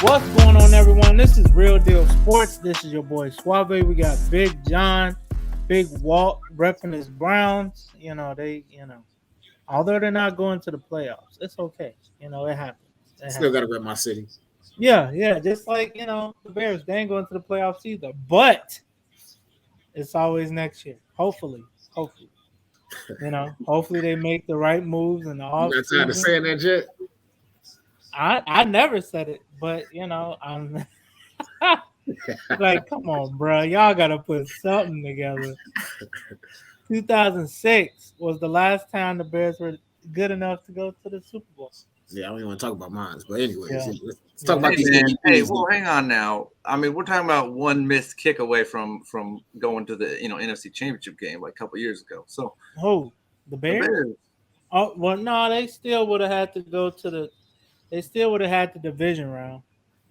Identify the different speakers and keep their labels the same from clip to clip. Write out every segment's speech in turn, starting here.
Speaker 1: What's going on, everyone? This is Real Deal Sports. This is your boy Suave. We got Big John, Big Walt repping his Browns. Although they're not going to the playoffs, it's okay. It happens.
Speaker 2: Still got to rep my city.
Speaker 1: Yeah. Just like the Bears, they ain't going to the playoffs either. But it's always next year. Hopefully. Hopefully they make the right moves in the
Speaker 2: You got tired of
Speaker 1: offseason.
Speaker 2: saying that, Jet?
Speaker 1: I never said it, but I'm like, come on, bro. Y'all got to put something together. 2006 was the last time the Bears were good enough to go to the Super Bowl.
Speaker 2: Yeah, I don't even want to talk about mine. But anyways,
Speaker 1: Yeah.
Speaker 2: let's talk about these
Speaker 3: man. Hey,
Speaker 2: MVPs.
Speaker 3: well, hang on now. I mean, we're talking about one missed kick away from going to the NFC Championship game like a couple years ago. So
Speaker 1: Who? The
Speaker 3: the
Speaker 1: Bears?
Speaker 3: Bears.
Speaker 1: Oh, well, no, they still would have had to go to they still would have had the division round.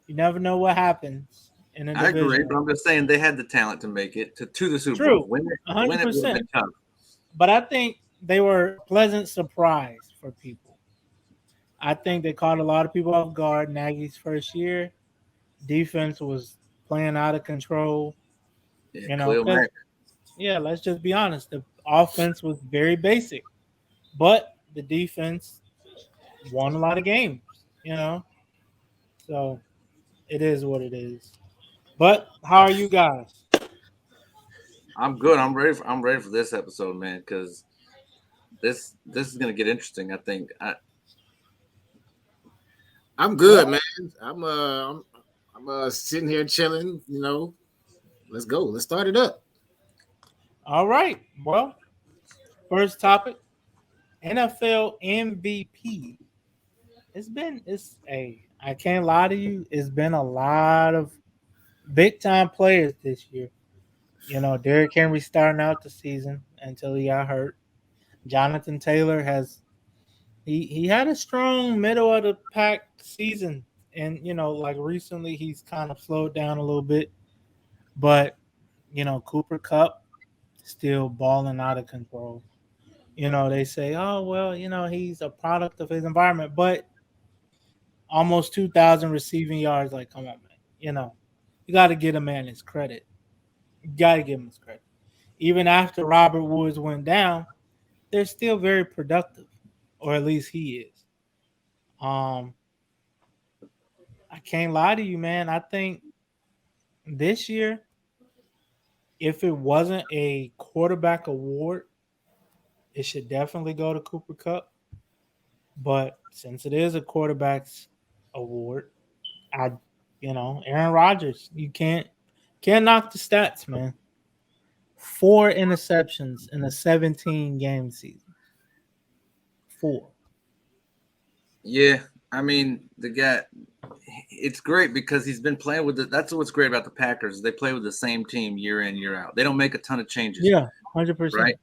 Speaker 1: You never know what happens in the
Speaker 3: I
Speaker 1: division
Speaker 3: agree, but
Speaker 1: round.
Speaker 3: I'm just saying they had the talent to make it to the Super
Speaker 1: True.
Speaker 3: Bowl. Win it would have
Speaker 1: 100%.
Speaker 3: been tough.
Speaker 1: But I think they were a pleasant surprise for people. I think they caught a lot of people off guard. Nagy's first year, defense was playing out of control.
Speaker 3: Yeah, Khalil
Speaker 1: 'cause-
Speaker 3: Mack.
Speaker 1: yeah, let's just be honest. The offense was very basic, but the defense won a lot of games. So it is what it is. But how are you guys?
Speaker 3: I'm good. I'm ready for this episode, man, because this is gonna get interesting. I think.
Speaker 2: I'm good, man. I'm sitting here chilling. Let's go. Let's start it up.
Speaker 1: All right. Well, first topic, NFL MVP. I can't lie to you. It's been a lot of big time players this year. Derrick Henry starting out the season until he got hurt. Jonathan Taylor he had a strong middle of the pack season, and like recently he's kind of slowed down a little bit. But Cooper Kupp still balling out of control. They say, oh well, he's a product of his environment, but almost 2,000 receiving yards. Like, come on, man. You got to get a man his credit. You got to give him his credit. Even after Robert Woods went down, they're still very productive, or at least he is. I can't lie to you, man. I think this year, if it wasn't a quarterback award, it should definitely go to Cooper Kupp. But since it is a quarterback's award, Aaron Rodgers, you can't knock the stats, man. 4 interceptions in a 17-game season. 4.
Speaker 3: Yeah, I mean the guy. It's great because he's been playing with that's what's great about the Packers. They play with the same team year in, year out. They don't make a ton of changes.
Speaker 1: Yeah, 100%.
Speaker 3: Right.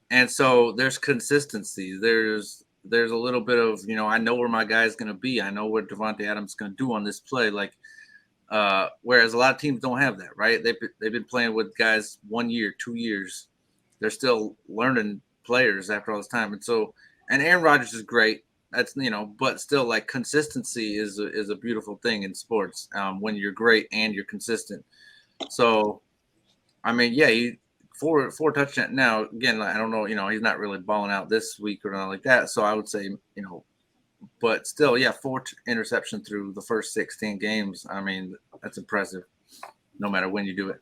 Speaker 3: And so there's consistency. There's a little bit of, I know where my guy's going to be. I know what Devontae Adams is going to do on this play. Like, whereas a lot of teams don't have that, right? They've been playing with guys 1 year, 2 years. They're still learning players after all this time. And Aaron Rodgers is great. That's, but still, like, consistency is a beautiful thing in sports when you're great and you're consistent. So, I mean, yeah, four touchdowns. Now, again, I don't know, he's not really balling out this week or nothing like that. So I would say, but still, yeah, 4 interceptions through the first 16 games. I mean, that's impressive no matter when you do it.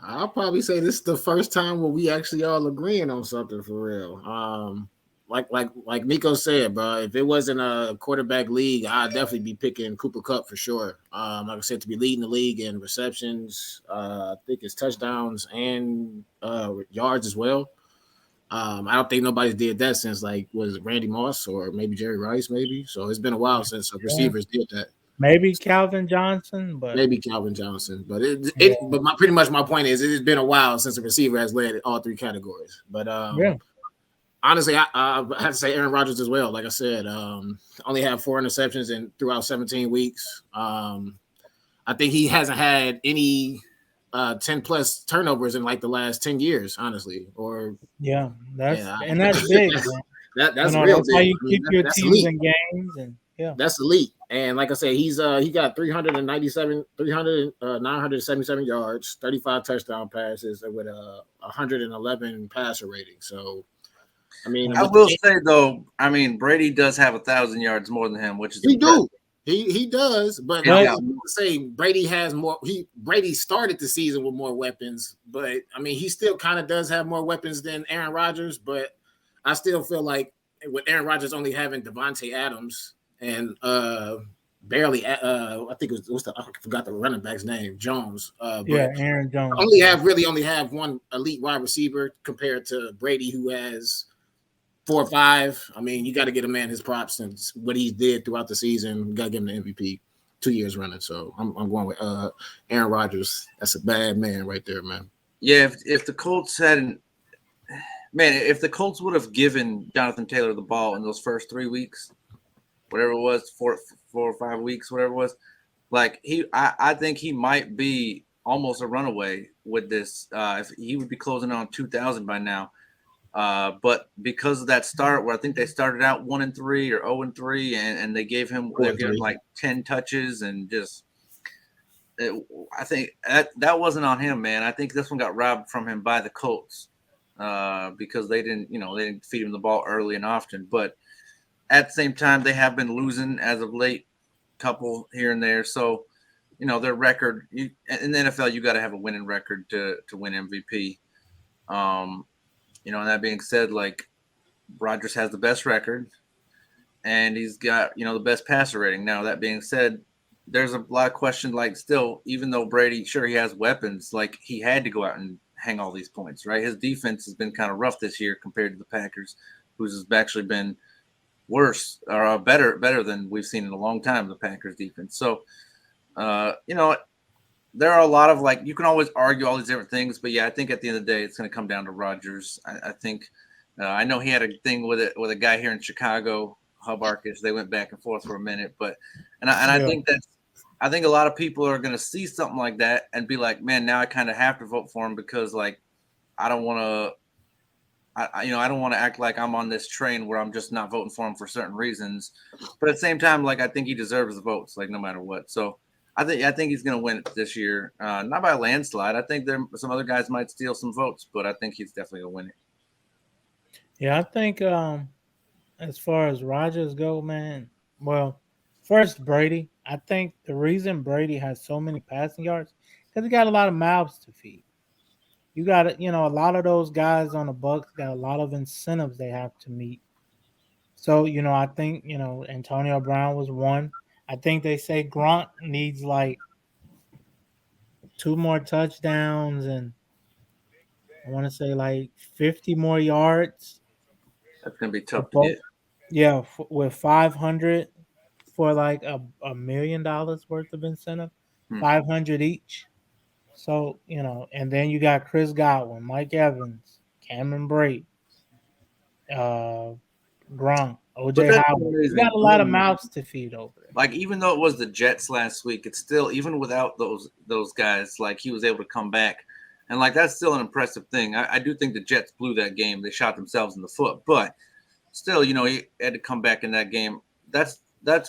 Speaker 2: I'll probably say this is the first time where we actually all agreeing on something for real. Like Miko said, bro, if it wasn't a quarterback league, I'd definitely be picking Cooper Kupp for sure. Like I said, to be leading the league in receptions, I think it's touchdowns and yards as well. I don't think nobody's did that since was it Randy Moss or maybe Jerry Rice, maybe. So it's been a while since receivers did that.
Speaker 1: Maybe Calvin Johnson, but
Speaker 2: maybe Calvin Johnson. But pretty much my point is it's been a while since a receiver has led all 3 categories. But honestly, I have to say Aaron Rodgers as well. Like I said, only had 4 interceptions throughout 17 weeks. I think he hasn't had any 10 plus turnovers in the last 10 years, honestly.
Speaker 1: That's big. Man.
Speaker 2: That's real
Speaker 1: that's
Speaker 2: big.
Speaker 1: how you keep your teams in games. And Yeah.
Speaker 2: That's elite. And like I said, he got 977 yards, 35 touchdown passes, with a 111 passer rating. So, I mean,
Speaker 3: I will say though, I mean Brady does have 1,000 yards more than him, which is
Speaker 2: he
Speaker 3: impressive.
Speaker 2: do. He does, but
Speaker 3: He's
Speaker 2: I
Speaker 3: got-
Speaker 2: would say Brady has more. Brady started the season with more weapons, but I mean he still kind of does have more weapons than Aaron Rodgers. But I still feel like with Aaron Rodgers only having Devontae Adams and barely, I think it was I forgot the running back's name, Jones.
Speaker 1: Yeah,
Speaker 2: But
Speaker 1: Aaron Jones.
Speaker 2: only have one elite wide receiver compared to Brady, who has 4 or 5. I mean, you got to get a man his props and what he did throughout the season. You got to give him the MVP 2 years running. So I'm going with Aaron Rodgers. That's a bad man right there, man.
Speaker 3: Yeah, if the Colts hadn't, man, if the Colts would have given Jonathan Taylor the ball in those first 3 weeks, whatever it was, 4 or 5 weeks, whatever it was, like I think he might be almost a runaway with this. If he would be closing on 2,000 by now. But because of that start, where I think they started out 1-3 or 0-3, and they gave him like 10 touches and just, I think that wasn't on him, man. I think this one got robbed from him by the Colts because they didn't feed him the ball early and often. But at the same time, they have been losing as of late, couple here and there. So their record in the NFL, you got to have a winning record to win MVP. And that being said, like Rodgers has the best record and he's got, the best passer rating. Now, that being said, there's a lot of question, like still, even though Brady, sure, he has weapons, like he had to go out and hang all these points, right? His defense has been kind of rough this year compared to the Packers, who's actually been worse or better than we've seen in a long time, the Packers defense. So, there are a lot of you can always argue all these different things, but yeah, I think at the end of the day, it's going to come down to Rodgers. I think I know he had a thing with a guy here in Chicago, Hubarkish. They went back and forth for a minute, but I think I think a lot of people are going to see something like that and be like, man, now I kind of have to vote for him because I don't want to. I don't want to act like I'm on this train where I'm just not voting for him for certain reasons, but at the same time, I think he deserves the votes, no matter what. So I think he's going to win it this year, not by a landslide. I think some other guys might steal some votes, but I think he's definitely going to win it.
Speaker 1: Yeah, I think as far as Rodgers go, man. Well, first Brady. I think the reason Brady has so many passing yards because he got a lot of mouths to feed. You got a lot of those guys on the Bucks got a lot of incentives they have to meet. So I think Antonio Brown was one. I think they say Grunt needs 2 more touchdowns and I want to say 50 more yards.
Speaker 3: That's going to be tough to get.
Speaker 1: Yeah, with 500 for $1 million worth of incentive, 500 each. So and then you got Chris Godwin, Mike Evans, Cameron Brate, Gronk, OJ Howard. You got a lot of mouths to feed over there.
Speaker 3: Even though it was the Jets last week, it's still, even without those guys, he was able to come back. And that's still an impressive thing. I do think the Jets blew that game. They shot themselves in the foot, but still, he had to come back in that game. That's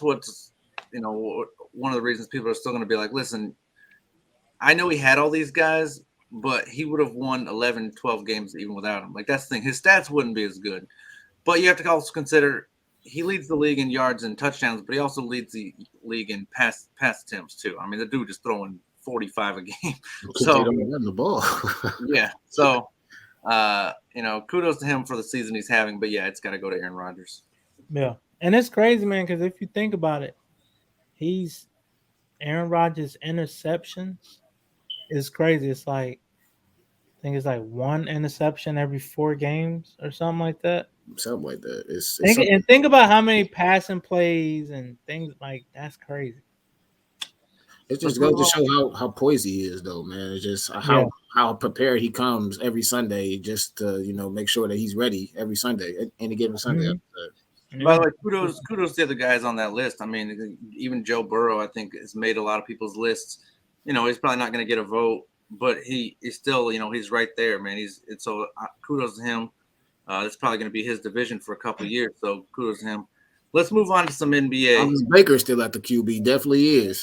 Speaker 3: what's, one of the reasons people are still going to be like, listen, I know he had all these guys, but he would have won 11, 12 games even without him. That's the thing. His stats wouldn't be as good. But you have to also consider he leads the league in yards and touchdowns, but he also leads the league in pass attempts too. I mean, the dude is throwing 45 a game. So
Speaker 2: they don't run the ball.
Speaker 3: Yeah. So, kudos to him for the season he's having. But yeah, it's got to go to Aaron Rodgers.
Speaker 1: Yeah, and it's crazy, man, because if you think about it, Aaron Rodgers' interceptions is crazy. It's I think it's 1 interception every 4 games or something like that.
Speaker 2: Something like that.
Speaker 1: Think about how many passing plays and things that's crazy.
Speaker 2: It just goes to show how poised he is, though, man. It's just how prepared he comes every Sunday, just to make sure that he's ready every Sunday, any given Sunday.
Speaker 3: Mm-hmm. By the way, kudos to the other guys on that list. I mean, even Joe Burrow, I think, has made a lot of people's lists. He's probably not going to get a vote, but he's still, he's right there, man. So kudos to him. It's probably going to be his division for a couple of years, so kudos to him. Let's move on to some NBA.
Speaker 2: Baker still at the QB. Definitely is.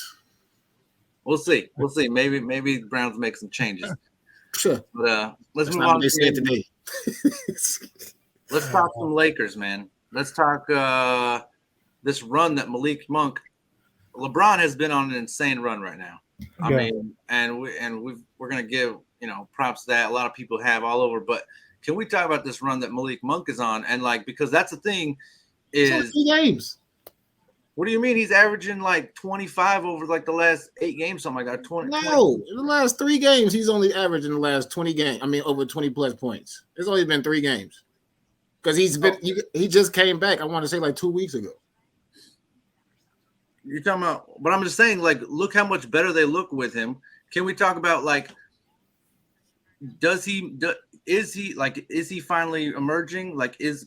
Speaker 3: We'll see. Maybe the Browns make some changes.
Speaker 2: Sure.
Speaker 3: But let's
Speaker 2: That's
Speaker 3: move
Speaker 2: not
Speaker 3: on
Speaker 2: what they said today.
Speaker 3: Let's talk some Lakers, man. Let's talk this run that Malik Monk. LeBron has been on an insane run right now. I mean, we're gonna give props to that. A lot of people have all over, but can we talk about this run that Malik Monk is on? And because that's the thing is
Speaker 2: 3 games.
Speaker 3: What do you mean he's averaging 25 over the last 8 games, something like that? 20.
Speaker 2: In the last 3 games, he's only averaged in the last 20 games. I mean, over 20 plus points. It's only been 3 games because he just came back. I want to say 2 weeks ago.
Speaker 3: You're talking about, but I'm just saying, look how much better they look with him. Can we talk about is he finally emerging?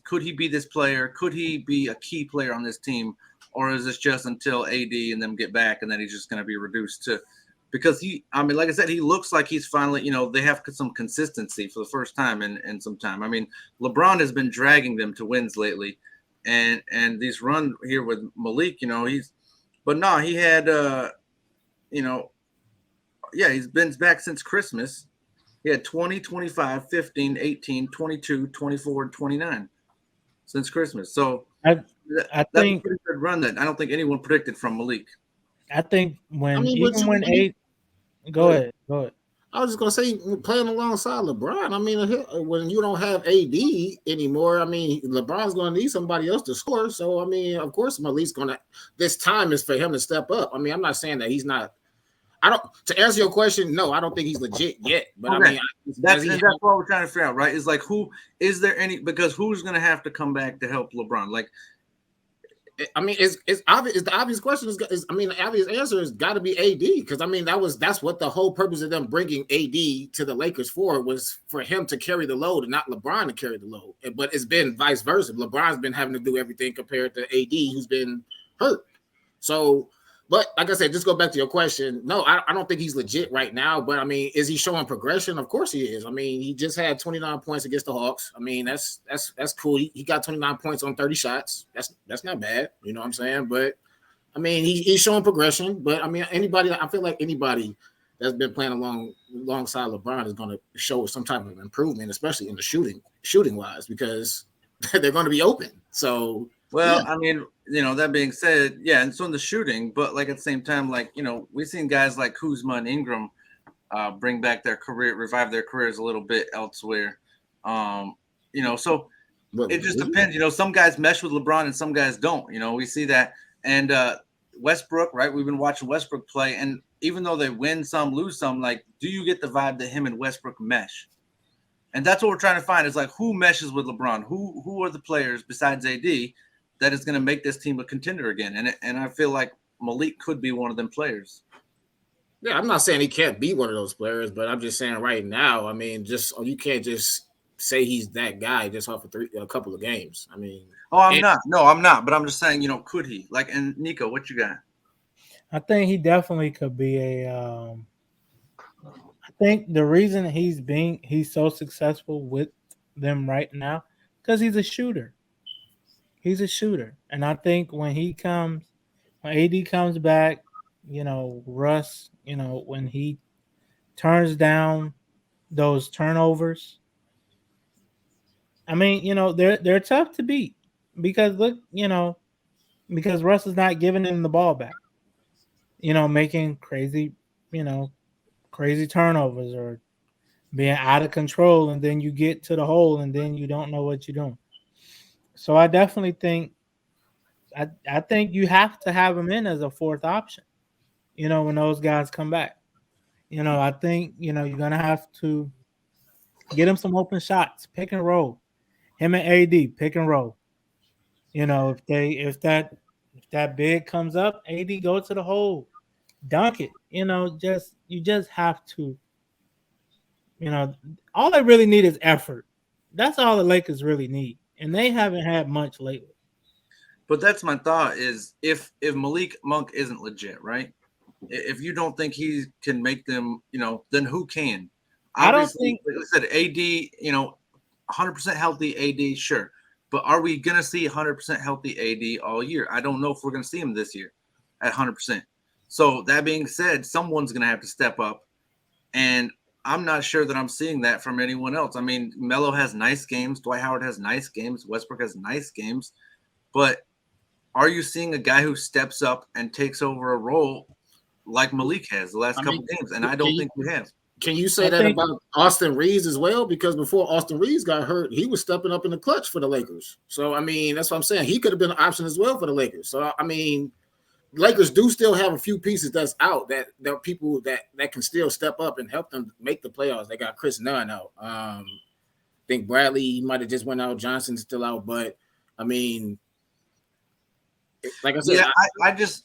Speaker 3: Could he be this player? Could he be a key player on this team? Or is this just until AD and them get back and then he's just going to be reduced to – because like I said, he looks like he's finally – they have some consistency for the first time in some time. I mean, LeBron has been dragging them to wins lately. And these run here with Malik, he's – but no, he had he's been back since Christmas. He had 20, 25, 15, 18, 22, 24, and 29 since Christmas. So – I think that's a pretty good run that I don't think anyone predicted from Malik.
Speaker 1: I think go ahead.
Speaker 2: I was just gonna say playing alongside LeBron. I mean, when you don't have AD anymore, I mean, LeBron's gonna need somebody else to score. So I mean, of course, Malik's gonna. This time is for him to step up. I mean, I'm not saying that he's not. To answer your question, no, I don't think he's legit yet. But okay. I mean,
Speaker 3: that's what we're trying to figure out, right? Is who is there any because who's gonna have to come back to help LeBron?
Speaker 2: I mean, it's obvious. The obvious question is the obvious answer has got to be AD because I mean that's what the whole purpose of them bringing AD to the Lakers was for him to carry the load and not LeBron to carry the load. But it's been vice versa. LeBron's been having to do everything compared to AD, who's been hurt. So, but like I said, just go back to your question. No, I don't think he's legit right now. But I mean, is he showing progression? Of course he is. I mean, he just had 29 points against the Hawks. I mean, that's cool. He got 29 points on 30 shots. That's not bad. You know what I'm saying? But I mean, he's showing progression. But I mean, I feel like anybody that's been playing alongside LeBron is going to show some type of improvement, especially in the shooting wise, because they're going to be open. So.
Speaker 3: Well, yeah. I mean, that being said, yeah, and so in the shooting, but at the same time, we've seen guys like Kuzma and Ingram bring back their career, revive their careers a little bit elsewhere. So it just depends. Some guys mesh with LeBron and some guys don't. We see that. And Westbrook, right? We've been watching Westbrook play, and even though they win some, lose some, do you get the vibe that him and Westbrook mesh? And that's what we're trying to find is who meshes with LeBron? Who are the players besides AD that is going to make this team a contender again? And I feel like Malik could be one of them players.
Speaker 2: Yeah, I'm not saying he can't be one of those players, but I'm just saying right now, I mean, you can't just say he's that guy just off of a couple of games. I mean,
Speaker 3: I'm not. No, I'm not. But I'm just saying, could he? And Nico, what you got?
Speaker 1: I think he definitely could be I think the reason he's so successful with them right now because he's a shooter. He's a shooter, and I think when AD comes back, Russ, when he turns down those turnovers, I mean, they're tough to beat because look, because Russ is not giving him the ball back, making crazy turnovers or being out of control, and then you get to the hole, and then you don't know what you're doing. So I definitely think I think you have to have him in as a fourth option, when those guys come back. I think, you're going to have to get him some open shots, pick and roll. Him and AD, pick and roll. If that big comes up, AD go to the hole, dunk it. You just have to, all they really need is effort. That's all the Lakers really need. And they haven't had much lately.
Speaker 3: But that's my thought is if Malik Monk isn't legit, right? If you don't think he can make them, then who can? Obviously, like I said, AD, 100% healthy AD, sure. But are we going to see 100% healthy AD all year? I don't know if we're going to see him this year at 100%. So that being said, someone's going to have to step up. And I'm not sure that I'm seeing that from anyone else. I mean, Melo has nice games. Dwight Howard has nice games. Westbrook has nice games. But are you seeing a guy who steps up and takes over a role like Malik has the last couple games? And I don't think we have.
Speaker 2: Can you say that about Austin Reeves as well? Because before Austin Reeves got hurt, he was stepping up in the clutch for the Lakers. So, I mean, that's what I'm saying. He could have been an option as well for the Lakers. So, I mean, Lakers do still have a few pieces that's out that there are people that can still step up and help them make the playoffs. They got Chris Nunn out. I think Bradley might have just went out. Johnson's still out. But, I mean, like I said,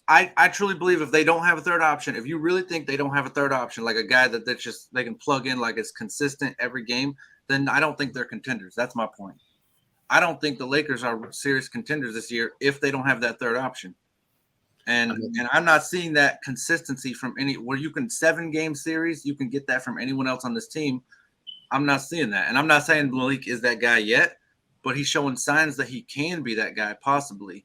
Speaker 3: I truly believe if they don't have a third option, if you really think they don't have a third option, like a guy that's just they can plug in like it's consistent every game, then I don't think they're contenders. That's my point. I don't think the Lakers are serious contenders this year if they don't have that third option. And I'm not seeing that consistency from any where you can 7-game series, you can get that from anyone else on this team. I'm not seeing that. And I'm not saying Malik is that guy yet, but he's showing signs that he can be that guy possibly.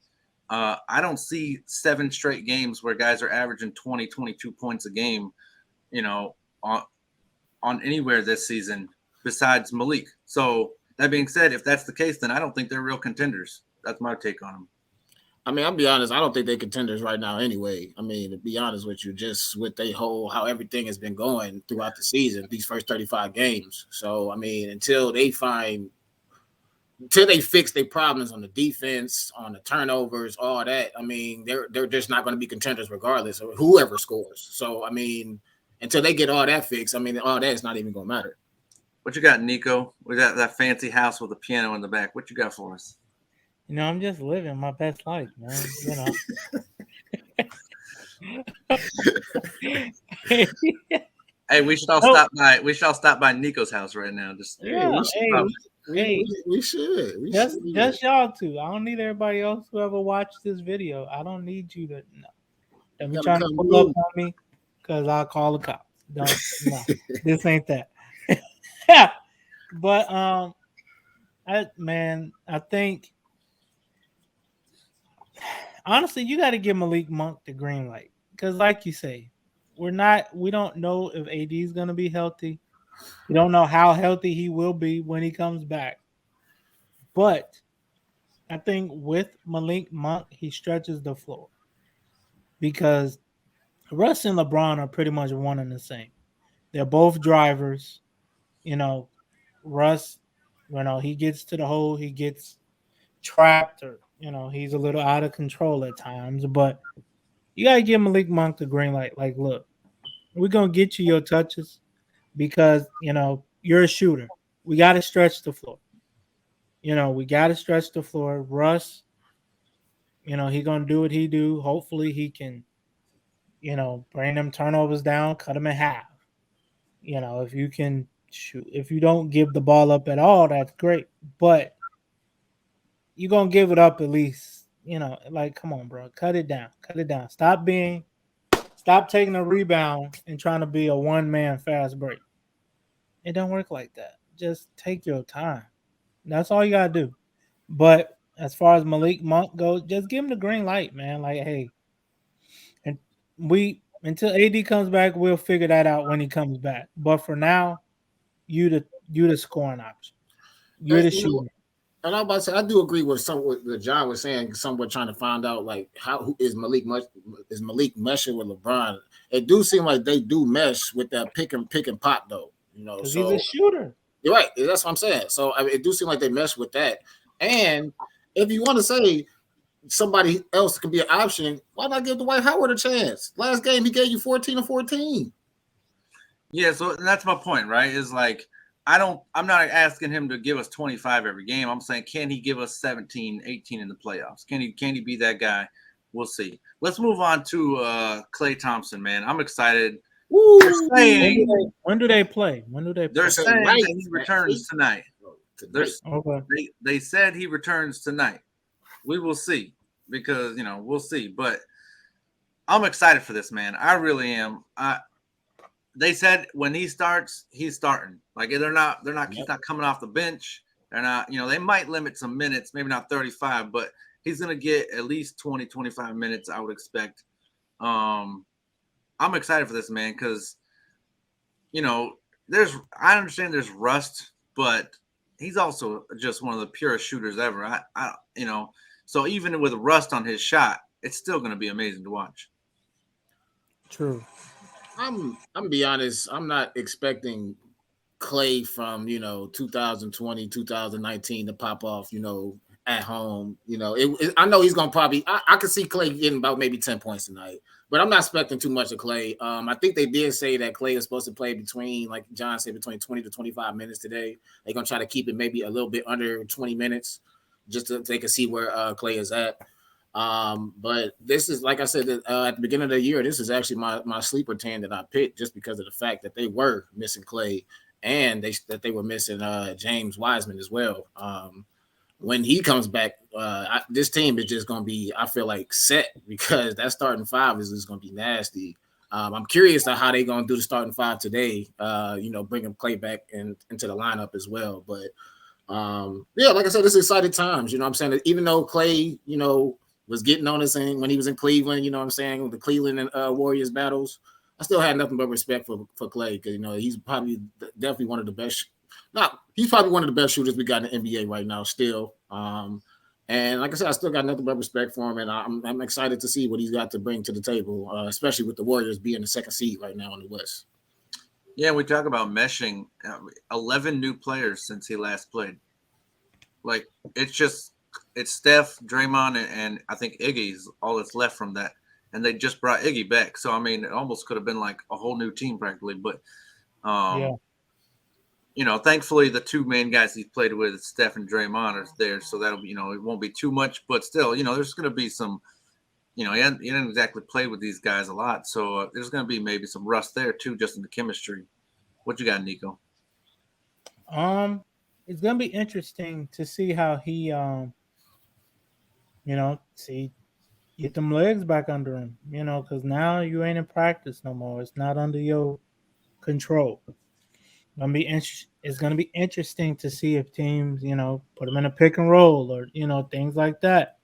Speaker 3: I don't see 7 straight games where guys are averaging 20, 22 points a game, on anywhere this season besides Malik. So that being said, if that's the case, then I don't think they're real contenders. That's my take on them.
Speaker 2: I mean, I'll be honest, I don't think they're contenders right now anyway. I mean, to be honest with you, just with how everything has been going throughout the season, these first 35 games. So, I mean, until they fix their problems on the defense, on the turnovers, all that, I mean, they're just not going to be contenders regardless of whoever scores. So, I mean, until they get all that fixed, I mean, all that is not even going to matter.
Speaker 3: What you got, Nico? We got that fancy house with a piano in the back. What you got for us?
Speaker 1: I'm just living my best life, man.
Speaker 3: Hey, we should all stop by. We should all stop by Nico's house right now. Just
Speaker 2: we should.
Speaker 1: Just y'all two. I don't need everybody else who ever watched this video. I don't need you to Don't be trying to pull up on me because I'll call the cops. No, this ain't that. But I think honestly, you got to give Malik Monk the green light because, like you say, we don't know if AD is going to be healthy. We don't know how healthy he will be when he comes back. But I think with Malik Monk, he stretches the floor because Russ and LeBron are pretty much one and the same. They're both drivers. Russ, he gets to the hole, he gets trapped, or he's a little out of control at times. But you gotta give Malik Monk the green light. Like, look, we're gonna get you your touches because you're a shooter. We gotta stretch the floor. We gotta stretch the floor. Russ, he gonna do what he do. Hopefully he can, bring them turnovers down, cut them in half. If you can shoot, if you don't give the ball up at all, that's great. But you're gonna give it up at least, come on, bro. Cut it down. Stop taking a rebound and trying to be a one-man fast break. It don't work like that. Just take your time. That's all you gotta do. But as far as Malik Monk goes, just give him the green light, man. Like, hey, and until AD comes back, we'll figure that out when he comes back. But for now, you the scoring option. You're the shooter.
Speaker 2: And I'm about to say, I do agree with what John was saying. Somewhat trying to find out like who is Malik meshing with LeBron? It do seem like they do mesh with that pick and pop though.
Speaker 1: Because he's a shooter.
Speaker 2: You're right. That's what I'm saying. So it do seem like they mesh with that. And if you want to say somebody else can be an option, why not give Dwight Howard a chance? Last game he gave you 14 or 14.
Speaker 3: Yeah, so that's my point, right? Is like I'm not asking him to give us 25 every game. I'm saying, can he give us 17, 18 in the playoffs? Can he be that guy? We'll see. Let's move on to Klay Thompson, man. I'm excited.
Speaker 1: When do they play?
Speaker 3: They're saying that he returns tonight. They said he returns tonight. We will see because we'll see. But I'm excited for this, man. I really am. They said when he starts, he's starting. Like he's not coming off the bench. They're not, they might limit some minutes, maybe not 35, but he's going to get at least 20, 25 minutes, I would expect. I'm excited for this, man, because, I understand there's rust, but he's also just one of the purest shooters ever. So even with rust on his shot, it's still going to be amazing to watch.
Speaker 1: True.
Speaker 2: I'm gonna be honest. I'm not expecting Klay from 2020, 2019 to pop off. At home. I know he's gonna probably. I could see Klay getting about maybe 10 points tonight, but I'm not expecting too much of Klay. I think they did say that Klay is supposed to play between, like John said, between 20 to 25 minutes today. They're gonna try to keep it maybe a little bit under 20 minutes, just so they can see where Klay is at. But this is, like I said, at the beginning of the year, this is actually my sleeper team that I picked just because of the fact that they were missing Klay and that they were missing James Wiseman as well. When he comes back, this team is just going to be, I feel like, set because that starting five is just going to be nasty. I'm curious to how they're going to do the starting five today, bringing Klay back into the lineup as well. But, like I said, this is exciting times. You know what I'm saying? Even though Klay, was getting on this thing when he was in Cleveland, with the Cleveland and Warriors battles, I still had nothing but respect for Klay because, he's probably definitely one of the best. He's probably one of the best shooters we got in the NBA right now still. And like I said, I still got nothing but respect for him, and I'm excited to see what he's got to bring to the table, especially with the Warriors being the second seed right now in the West.
Speaker 3: Yeah, we talk about meshing. 11 new players since he last played. Like, it's Steph, Draymond, and I think Iggy's all that's left from that. And they just brought Iggy back. So, I mean, it almost could have been like a whole new team practically. But, thankfully the two main guys he's played with, Steph and Draymond, are there. So that'll be, it won't be too much. But still, there's going to be some, he didn't exactly play with these guys a lot. So there's going to be maybe some rust there too, just in the chemistry. What you got, Nico?
Speaker 1: It's going to be interesting to see how he, get them legs back under him, because now you ain't in practice no more. It's not under your control. It's going to be interesting to see if teams, put them in a pick and roll or, things like that.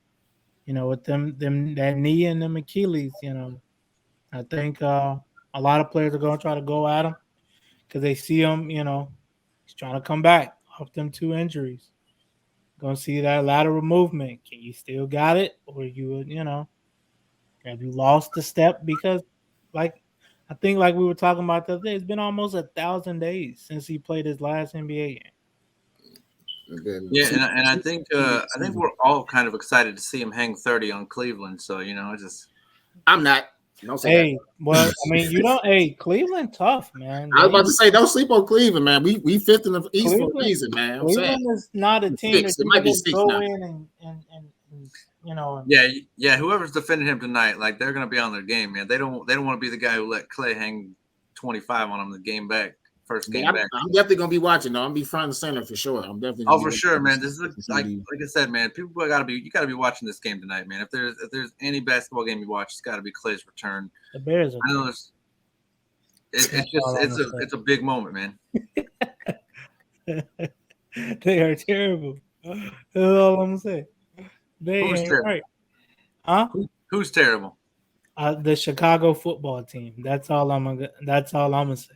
Speaker 1: With them that knee and them Achilles, I think a lot of players are going to try to go at him because they see him, he's trying to come back off them two injuries. Going to see that lateral movement. Can you still got it? Or have you lost the step? Because, I think like we were talking about the other day, it's been almost 1,000 days since he played his last NBA game.
Speaker 3: Yeah, and I think we're all kind of excited to see him hang 30 on Cleveland. So,
Speaker 2: I'm not. Don't say that.
Speaker 1: Well, I mean, Cleveland tough, man.
Speaker 2: I was about to say, don't sleep on Cleveland, man. We fifth in the East for a reason, man.
Speaker 1: Cleveland is not a team that you can go in and
Speaker 3: Yeah. Whoever's defending him tonight, they're going to be on their game, man. They don't want to be the guy who let Klay hang 25 on him the game back. First game back.
Speaker 2: I'm definitely gonna be watching though. I'm gonna be front and center for sure. I'm definitely.
Speaker 3: For sure, man. This is like I said, man. People gotta be watching this game tonight, man. If there's any basketball game you watch, it's got to be Klay's return.
Speaker 1: The Bears.
Speaker 3: I know it's a big moment, man.
Speaker 1: They are terrible. That's all I'm gonna say. They
Speaker 3: Who's
Speaker 1: ain't
Speaker 3: terrible?
Speaker 1: right. Huh?
Speaker 3: Who's terrible?
Speaker 1: The Chicago football team. That's all I'm gonna say.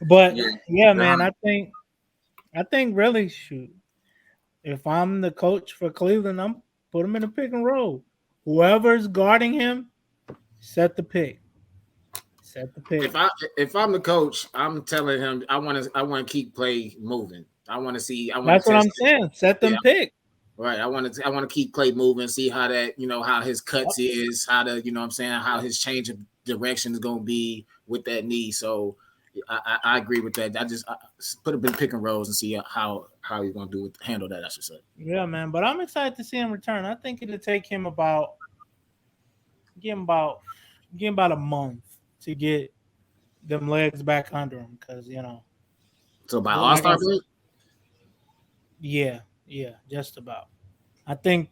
Speaker 1: But man, I think really, shoot, if I'm the coach for Cleveland, I'm put him in a pick and roll. Whoever's guarding him, set the pick.
Speaker 2: If I'm the coach, I'm telling him I want to keep Klay moving. I want to see.
Speaker 1: That's what I'm saying. Set them pick.
Speaker 2: Right. I want to keep Klay moving, see how that how his cuts is, how how his change of direction is gonna be with that knee. So. I agree with that. I just put him in pick and rolls and see how he's going to handle that, I should say.
Speaker 1: Yeah, man. But I'm excited to see him return. I think it'll take him about a month to get them legs back under him because,
Speaker 2: So by All-Star break?
Speaker 1: Yeah, just about. I think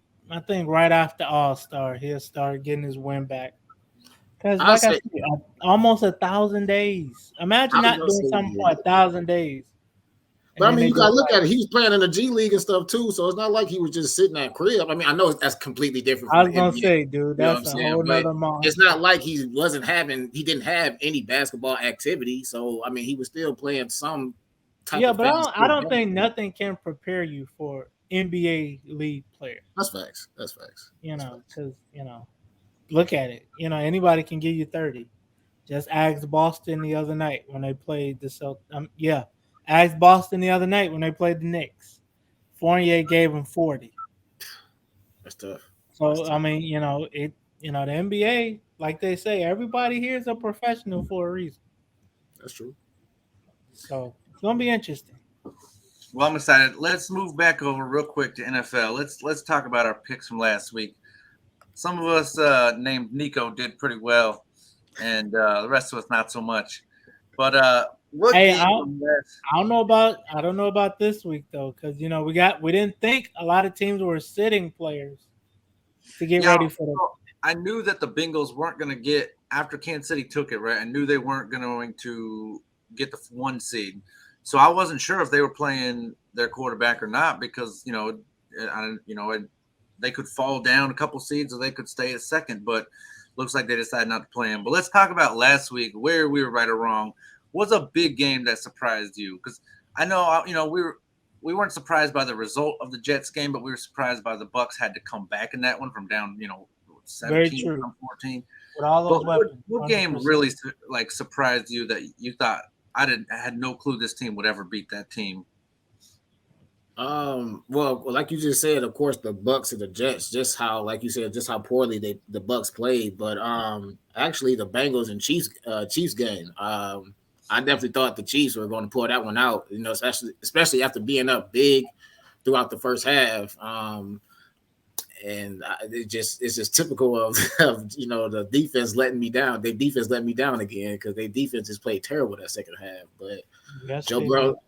Speaker 1: right after All-Star, he'll start getting his win back. Because, I said, almost 1,000 days. Imagine not doing something for 1,000 days,
Speaker 2: But
Speaker 1: and
Speaker 2: I
Speaker 1: then
Speaker 2: mean,
Speaker 1: they
Speaker 2: you
Speaker 1: just
Speaker 2: gotta look
Speaker 1: like
Speaker 2: at it. He was playing in the G League and stuff too, so it's not like he was just sitting at crib. I mean, I know that's completely different
Speaker 1: I
Speaker 2: from
Speaker 1: was
Speaker 2: the
Speaker 1: gonna
Speaker 2: NBA.
Speaker 1: say, dude,
Speaker 2: You know what I'm
Speaker 1: that's a
Speaker 2: saying?
Speaker 1: whole
Speaker 2: But
Speaker 1: nother
Speaker 2: it's
Speaker 1: monster.
Speaker 2: not like he didn't have any basketball activity. So I mean, he was still playing some type
Speaker 1: Yeah,
Speaker 2: of
Speaker 1: but
Speaker 2: fast
Speaker 1: I
Speaker 2: paced
Speaker 1: don't think
Speaker 2: basketball.
Speaker 1: nothing can prepare you for NBA league player.
Speaker 2: That's facts. That's facts.
Speaker 1: You
Speaker 2: That's
Speaker 1: know,
Speaker 2: facts.
Speaker 1: because look at it. Anybody can give you 30. Just ask Boston the other night when they played the yeah, ask Boston the other night when they played the Knicks. Fournier gave them 40.
Speaker 2: That's tough. That's
Speaker 1: So I
Speaker 2: tough.
Speaker 1: mean, it. The NBA, like they say, everybody here is a professional for a reason.
Speaker 2: That's true.
Speaker 1: So it's gonna be interesting.
Speaker 3: Well, I'm excited. Let's move back over real quick to NFL. Let's talk about our picks from last week. Some of us named Nico did pretty well, and the rest of us not so much. But what
Speaker 1: Hey,
Speaker 3: game from last?
Speaker 1: I don't know about this week though, because we didn't think a lot of teams were sitting players to get
Speaker 3: Yeah,
Speaker 1: ready for the.
Speaker 3: I knew that the Bengals weren't going to get after Kansas City took it right. I knew they weren't going to get the 1 seed, so I wasn't sure if they were playing their quarterback or not because they could fall down a couple seeds or they could stay at second. But looks like they decided not to play him. But let's talk about last week where we were right or wrong. Was a big game that surprised you? Because I know we weren't surprised by the result of the Jets game, but we were surprised by the Bucks had to come back in that one from down,
Speaker 1: Very
Speaker 3: 17
Speaker 1: true.
Speaker 3: from 14.
Speaker 1: With all
Speaker 3: But
Speaker 1: those weapons,
Speaker 3: what game
Speaker 1: 100%.
Speaker 3: really like surprised you that you thought I had no clue this team would ever beat that team?
Speaker 2: Well, like you just said, of course, the Bucks and the Jets, just how, like you said, just how poorly the Bucks played. But actually, the Bengals and Chiefs game, I definitely thought the Chiefs were going to pull that one out. Especially after being up big throughout the first half. And it's just typical of the defense letting me down. Their defense let me down again because their defense just played terrible that second half. But
Speaker 1: Yes,
Speaker 2: Joe
Speaker 1: they
Speaker 2: Burrow,
Speaker 1: did.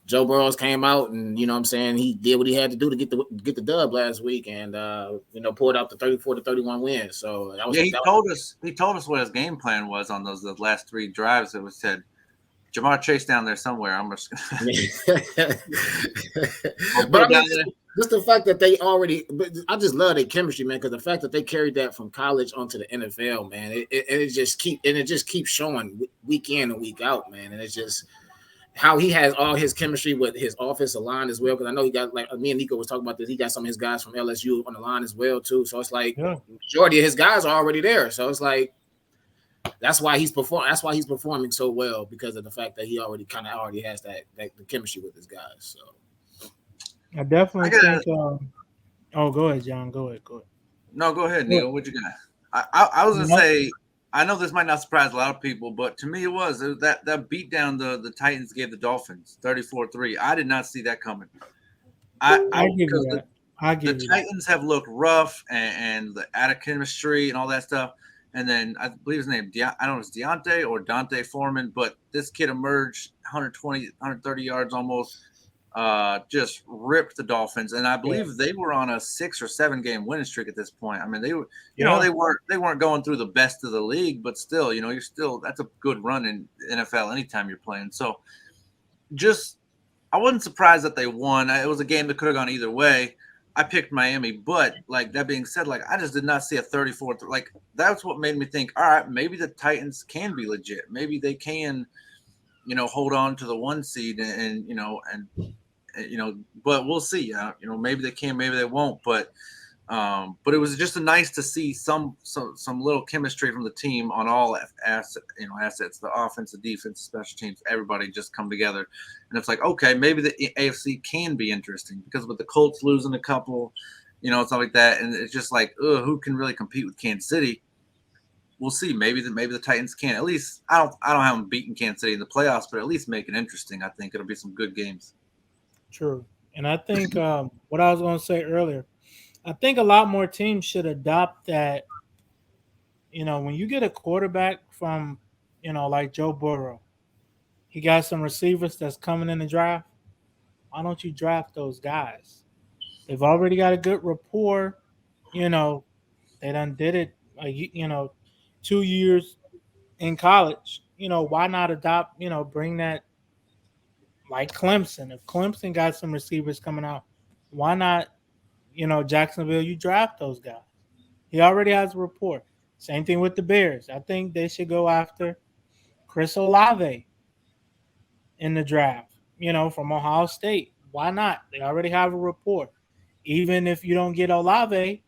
Speaker 2: Joe Burrows came out and what I'm saying, he did what he had to do to get the dub last week and pulled out the 34-31 win. So
Speaker 3: Yeah, he told us what his game plan was on the last 3 drives. It was said Jamar Chase down there somewhere. I'm just I'll put
Speaker 2: but I
Speaker 3: it
Speaker 2: mean,
Speaker 3: down there.
Speaker 2: just the fact that they already, but I just love their chemistry, man. Because the fact that they carried that from college onto the NFL, man, it just keeps showing week in and week out, man. And it's just how he has all his chemistry with his offensive line as well. Because I know he got, like me and Nico was talking about this, he got some of his guys from LSU on the line as well too. So it's like
Speaker 1: Yeah.
Speaker 2: majority of his guys are already there. So it's like that's why he's performing so well because of the fact that he already has that the chemistry with his guys. So.
Speaker 1: I
Speaker 3: I
Speaker 1: definitely
Speaker 3: got
Speaker 1: think. Oh, go ahead, John. Go ahead. Go ahead.
Speaker 3: no. Go ahead,
Speaker 1: Go
Speaker 3: Neil.
Speaker 1: ahead.
Speaker 3: What you got? I was gonna
Speaker 1: No,
Speaker 3: say. I know this might not surprise a lot of people, but to me it was that beat down the Titans gave the Dolphins 34-3. I did not see that coming. I
Speaker 1: give you
Speaker 3: because
Speaker 1: that. I
Speaker 3: the
Speaker 1: give you that.
Speaker 3: Titans have looked rough and out of chemistry and all that stuff. And then I believe his name, I don't know if it's Deontay or Dante Foreman, but this kid emerged 120, 130 yards almost, just ripped the Dolphins. And I
Speaker 1: Yeah.
Speaker 3: believe they were on a 6 or 7 game winning streak at this point. I mean, they were,
Speaker 1: Yeah.
Speaker 3: they weren't going through the best of the league, but still, that's a good run in NFL anytime you're playing. So just I wasn't surprised that they won. It was a game that could have gone either way. I picked Miami, but like that being said, like I just did not see a 34. Like that's what made me think, all right, maybe the Titans can be legit. Maybe they can, hold on to the 1 seed but we'll see. Maybe they can, maybe they won't. But it was just nice to see some little chemistry from the team on all assets, the offense, the defense, special teams, everybody just come together. And it's like, okay, maybe the AFC can be interesting because with the Colts losing a couple, stuff like that, and it's just like, who can really compete with Kansas City? We'll see. Maybe the Titans can. At least I don't have them beating Kansas City in the playoffs, but at least make it interesting. I think it'll be some good games.
Speaker 1: True. And I think what I was going to say earlier, I think a lot more teams should adopt that. When you get a quarterback from, like Joe Burrow, he got some receivers that's coming in the draft. Why don't you draft those guys? They've already got a good rapport. You know, they done did it, 2 years in college. Why not adopt, bring that like Clemson. If Clemson got some receivers coming out, why not, Jacksonville, you draft those guys. He already has a report. Same thing with the Bears. I think they should go after Chris Olave in the draft, from Ohio State. Why not? They already have a report. Even if you don't get Olave,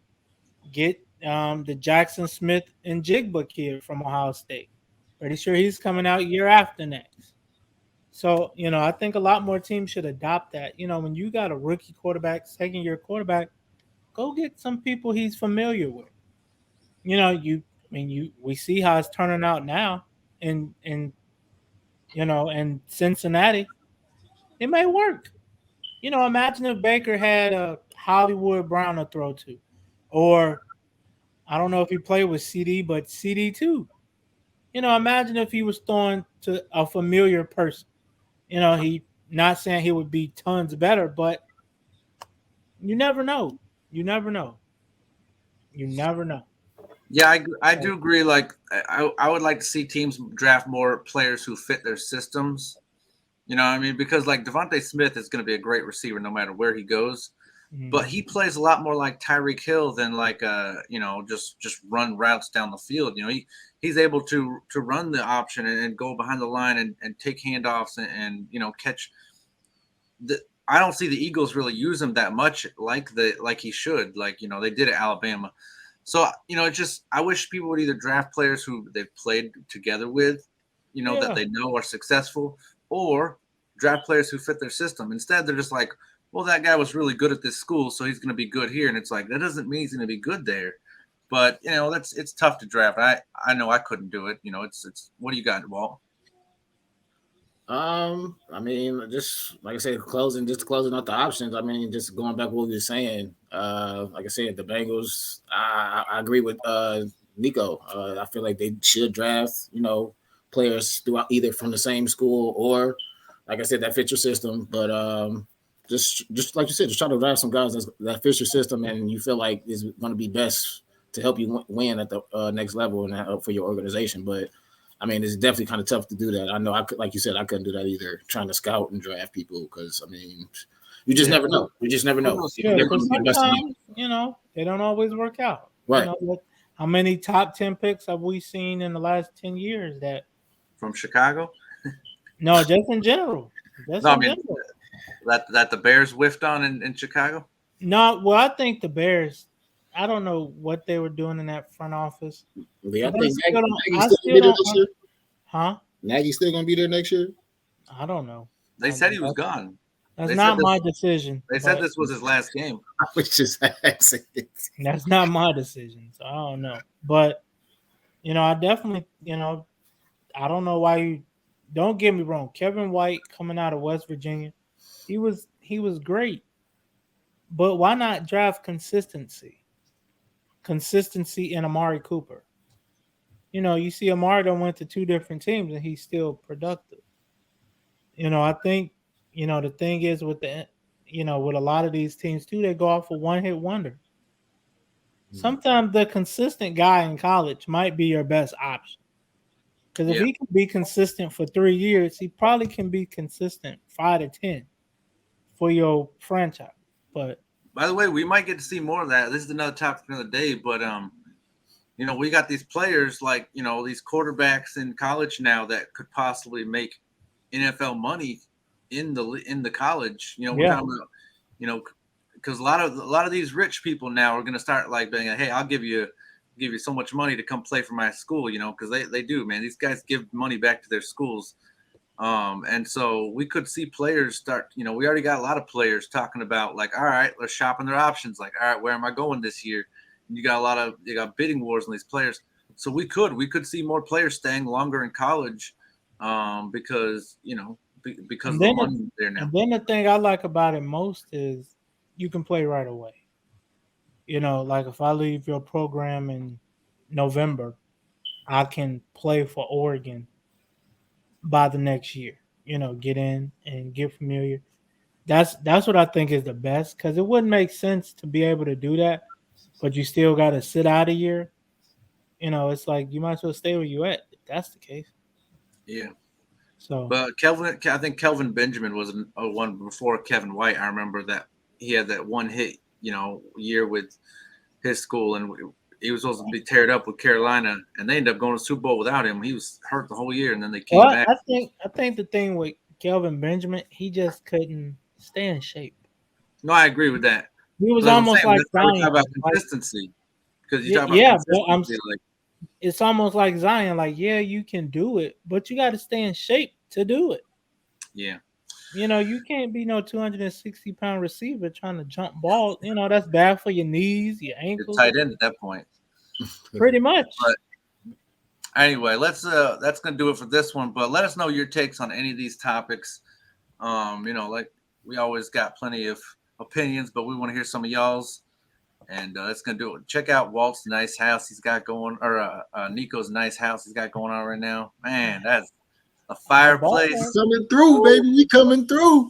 Speaker 1: get the Jackson Smith and Jigba kid from Ohio State. Pretty sure he's coming out year after next. So, I think a lot more teams should adopt that. When you got a rookie quarterback, second year quarterback, go get some people he's familiar with. We see how it's turning out now in Cincinnati. It may work. Imagine if Baker had a Hollywood Brown to throw to, or I don't know if he played with CD, but CD too. Imagine if he was throwing to a familiar person. He not saying he would be tons better, but you never know. You never know. You never know.
Speaker 3: Yeah, I do agree. Like, I would like to see teams draft more players who fit their systems. You know what I mean? Because, like, Devontae Smith is going to be a great receiver no matter where he goes. But he plays a lot more like Tyreek Hill than like just run routes down the field. He's able to run the option and go behind the line and take handoffs and catch. I don't see the Eagles really use him that much like he should. Like, they did at Alabama. So, it's just, I wish people would either draft players who they've played together with, that they know are successful, or draft players who fit their system. Instead, they're just like, well, that guy was really good at this school, so he's going to be good here. And it's like, that doesn't mean he's going to be good there. But, it's tough to draft. I know I couldn't do it. It's what do you got, Walt?
Speaker 2: I mean, just like I said, closing out the options. I mean, just going back to what we were saying. Like I said, the Bengals. I agree with Nico. I feel like they should draft, players throughout either from the same school or, like I said, that fit your system. But just like you said, just try to draft some guys that fit your system, and you feel like is going to be best to help you win at the next level and for your organization. But I mean, it's definitely kind of tough to do that. I know, like you said, I couldn't do that either, trying to scout and draft people, because, I mean, you just never know. You just never know.
Speaker 1: Yeah, sometimes, they don't always work out.
Speaker 2: Right.
Speaker 1: How many top 10 picks have we seen in the last 10 years that
Speaker 3: from Chicago?
Speaker 1: No, just in general.
Speaker 3: General. That the Bears whiffed on in Chicago?
Speaker 1: No, well, I think the Bears, I don't know what they were doing in that front office.
Speaker 2: Yeah, I think Nagy's still going to be there this year.
Speaker 1: Huh?
Speaker 2: Nagy's still going to be there next year?
Speaker 1: I don't know.
Speaker 3: They said he was gone.
Speaker 1: That's not my decision.
Speaker 3: They said this was his last game.
Speaker 2: I was just asking.
Speaker 1: That's not my decision, so I don't know. But, I definitely, I don't know why you – don't get me wrong. Kevin White coming out of West Virginia, he was great. But why not draft consistency? Consistency in Amari Cooper. You see Amari went to two different teams and he's still productive. I think, the thing is with with a lot of these teams too, they go off a one-hit wonder. Sometimes the consistent guy in college might be your best option. Because if he can be consistent for 3 years, he probably can be consistent 5 to 10 for your franchise. But
Speaker 3: by the way, we might get to see more of that. This is another topic for another day, but we got these players like, these quarterbacks in college now that could possibly make NFL money in the college. We're talking about, because a lot of these rich people now are going to start like being, hey, I'll give you so much money to come play for my school, because they do, man. These guys give money back to their schools. And so we could see players start, we already got a lot of players talking about like, all right, let's shopping their options. Like, all right, where am I going this year? And you got bidding wars on these players. So we could see more players staying longer in college, because of the money there now.
Speaker 1: And then the thing I like about it most is you can play right away. Like if I leave your program in November, I can play for Oregon by the next year, get in and get familiar. That's what I think is the best, because it wouldn't make sense to be able to do that, but you still got to sit out a year. It's like you might as well stay where you at if that's the case.
Speaker 3: Yeah.
Speaker 1: So,
Speaker 3: But I think Kelvin Benjamin was a one before Kevin White. I remember that he had that one hit, year with his school, and he was supposed to be teared up with Carolina, and they ended up going to the Super Bowl without him. He was hurt the whole year, and then they came back.
Speaker 1: I think the thing with Kelvin Benjamin, he just couldn't stay in shape.
Speaker 3: No, I agree with that.
Speaker 1: He was
Speaker 3: But I'm
Speaker 1: almost
Speaker 3: saying,
Speaker 1: like
Speaker 3: that's why we
Speaker 1: Zion.
Speaker 3: talk about
Speaker 1: Like,
Speaker 3: consistency, because you talk about
Speaker 1: yeah, but
Speaker 3: consistency.
Speaker 1: it's almost like Zion. Like, yeah, you can do it, but you got to stay in shape to do it.
Speaker 3: Yeah.
Speaker 1: You can't be no 260-pound receiver trying to jump balls. That's bad for your knees, your
Speaker 3: You're
Speaker 1: ankles.
Speaker 3: tight end at that point.
Speaker 1: Pretty much.
Speaker 3: But anyway, that's gonna do it for this one. But let us know your takes on any of these topics. Like we always got plenty of opinions, but we want to hear some of y'all's. And that's gonna do it. Check out Walt's nice house he's got going, or Nico's nice house he's got going on right now. Man, that's a fireplace.
Speaker 2: Coming through, baby. We coming through.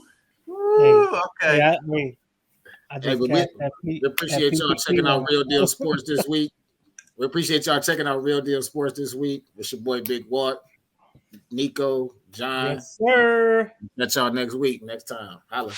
Speaker 3: Okay.
Speaker 1: I just
Speaker 2: we appreciate y'all checking out Real Deal Sports this week. We appreciate y'all checking out Real Deal Sports this week. It's your boy Big Walt, Nico, John.
Speaker 1: Yes, sir.
Speaker 2: Catch y'all next week, next time. Holla.